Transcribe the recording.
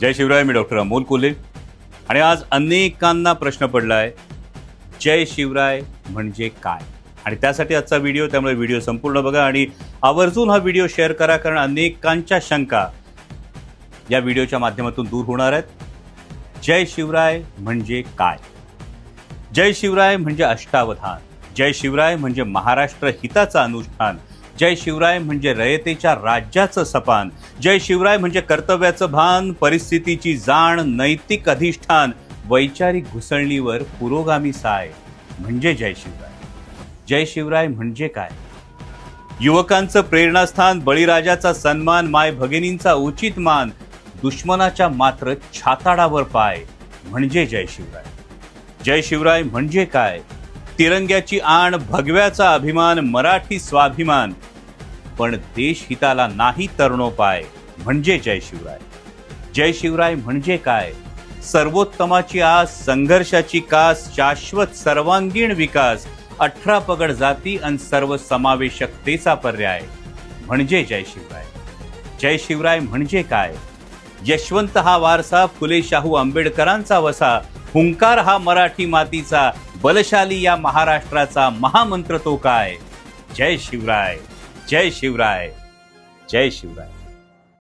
जय शिवराय. मी doctor Amol Kolhe. आणि आज अनेकांना प्रश्न पडलाय, जय शिवराय म्हणजे काय. आणि त्यासाठी आजचा व्हिडिओ, त्यामुळे व्हिडिओ संपूर्ण बघा आणि आवर्जून हा व्हिडिओ शेअर करा, कारण अनेकांच्या शंका या व्हिडिओच्या माध्यमातून दूर होणार आहेत. जय शिवराय म्हणजे काय. जय शिवराय म्हणजे अष्टावधान. जय शिवराय म्हणजे महाराष्ट्र हिताचं अनुष्ठान. जय शिवराय म्हणजे रयतेच्या राज्याचं सपान. जय शिवराय म्हणजे कर्तव्याचं भान, परिस्थितीची जाण, नैतिक अधिष्ठान, वैचारिक घुसळणीवर पुरोगामी साय म्हणजे जय शिवराय. जय शिवराय म्हणजे काय. युवकांचं प्रेरणास्थान, बळीराजाचा सन्मान, माय भगिनींचा उचित मान, दुश्मनाच्या मात्र छाताडावर पाय म्हणजे जय शिवराय. जय शिवराय म्हणजे काय. तिरंग्याची आण, भगव्याचा अभिमान, मराठी स्वाभिमान, पण देश हिताला नाही तरणोपाय म्हणजे जय शिवराय. जय शिवराय म्हणजे काय. सर्वोत्तमाची आस, संघर्षाची कास, शाश्वत सर्वांगीण विकास, 18 पगड जाती अन सर्व समावेशकतेचा पर्याय म्हणजे जय शिवराय. जय शिवराय म्हणजे काय. यशवंत हा वारसा, फुले शाहू आंबेडकरांचा वसा, हुंकार हा मराठी मातीचा, बलशाली या महाराष्ट्राचा, महामंत्र तो काय. जय शिवराय. जय शिवराय. जय शिवराय.